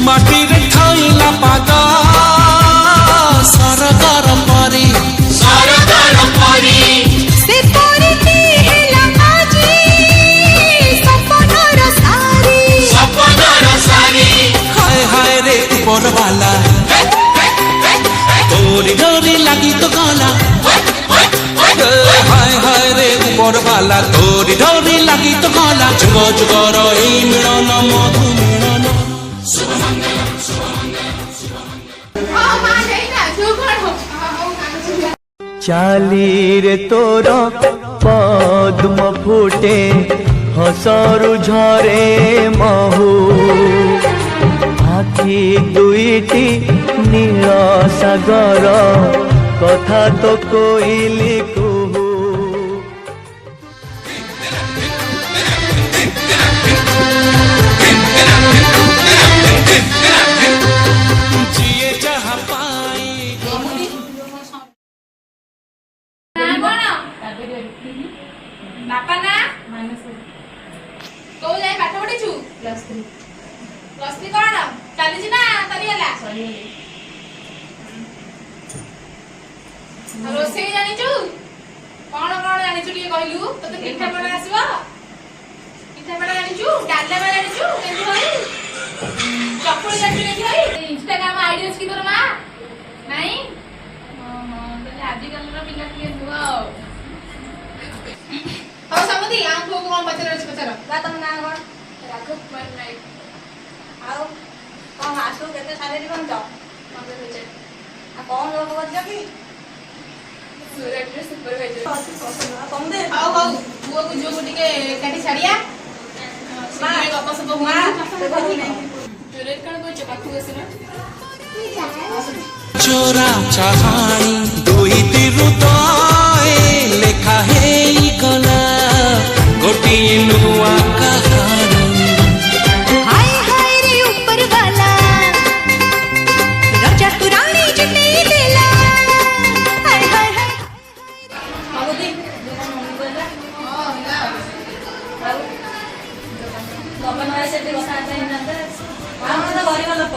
ମାଟିରେ ଥଇଲା ପାଦ ସରଗର ପରି ସେ ପରିଟି ହେଲା ଆଜି ସପନର ସାରି ହାୟ ହାୟ ରେ ଉପରବାଲା ତୋରି ଡୋରି ଲାଗି ତ ଗଲା হায় হায় রে উপরবালা তোরি ডোরি লাগি তো গলা যুগ যুগর এই মিলন মধু মিলন চালি রে তোর পদ্ম ফুটে হসরু ঝরে মহু আখি দুইটি নীল সাগর কথা তো কইলি কুহু जिए जहाँ पाई ବାପା ନା କୋଉ ଯାଏ ପାଠ ପଢିଛୁ? ପ୍ଲସ୍ 3 କଣ ଚାଲିଛି ନା ସରିଗଲା? ରୋଷେଇ ଜାଣିଛୁ? କଣ କଣ ଜାଣିଛୁ ଟିକେ କହିଲୁ? ତତେ ପିଠା ପଣା ଆସିବ? ପିଠା ପଣା ଜାଣିଛୁ? ଡାଲମା ଜାଣିଛୁ କେମିତି ହଇ? ଚକୁଳି ଜାଣିଛୁ କେମିତି ହଇ? ଇନଷ୍ଟାଗ୍ରାମ ଆଇଡି ଅଛି କି ତୋର ମା? ନାଇଁ? ତାହେଲେ ଆଜିକାଲିର ପିଲା ଟିକେ ନୁହଁ ଆଉ। ହଉ ସମୁଦି ଆମ ପୁଅକୁ କଣ ପଚାର ଅଛି ପଚାର। ବା ତମ ନାଁ କଣ? ରାଘବ କୁମାର ନାୟକ। ଆଉ କଣ ମାସକୁ କେତେ ସାଲେରୀ କଣ ତ? 15,000। ଆଉ କଣ ଲୋକ କରିଛ କି? ସୁରଟରେ ସୁପରଭାଇଜର। କମ ଦେ। ହଉ ହଉ ପୁଅକୁ ଝିଅକୁ ଟିକେ ଏକାଠି ଛାଡିଆ। ଗପ ସପ ହୁଆ। ସୁରଟ କଣ କହୁଛ ପାଖକୁ ଆସିଲ? चोरा चाहानी दुई हृदय लेखा हेई गला गोटिए नुआ कहानी हाय हाय रे उपरवाला राजा तू रानी जिते देला हाय हाय हाय ସମୁଦି ମମି କହିଲା ହଁ ହେଲା। ଆଉ ଗପନ ଭାଇ ସେଠି କଥା ହେଇନାହାନ୍ତି ଆମର ତ ଗରିବ ଲୋକ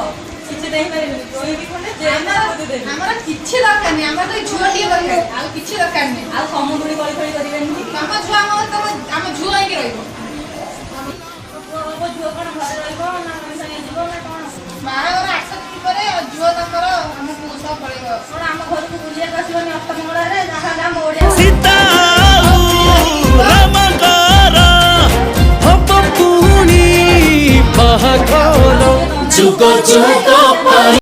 କିଛି ଦେଇପାରିବେନି କହିକି ଖଣ୍ଡେ ଜେନା ବୁଦ୍ଧି ଦେବି ଆମର କିଛି ଦରକାର ନାହିଁ। ଆମର ତ ଝୁଅ ଟିକେ ଦରକାର ଆଉ କିଛି ଦରକାର ନାହିଁ। ଆଉ ସମୁଦ୍ରୀ କଳି ଫଳି କରିବେନି ତମ ଝୁଅ ଆମ ଝୁଅ ହେଇକି ରହିବ। ଝୁଅ କଣ ଘରେ ରହିବ ନା ଆମ ସାଙ୍ଗେ ଯିବ ନା କଣ ବାହାଘର 8 ଦିନ ପରେ ଝୁଅ ତମର ଆମ ପୁଅ ସହ ପଳେଇବ। କଣ ଆମ ଘରକୁ ବୁଲିବାକୁ ଆସିବନି ଅଷ୍ଟମଙ୍ଗଳାରେ ଯାହା ଆମ ଓଡିଆ ସୀତା ରାମଙ୍କର ହବ ପୁଣି ବାହାଘର जुग जुग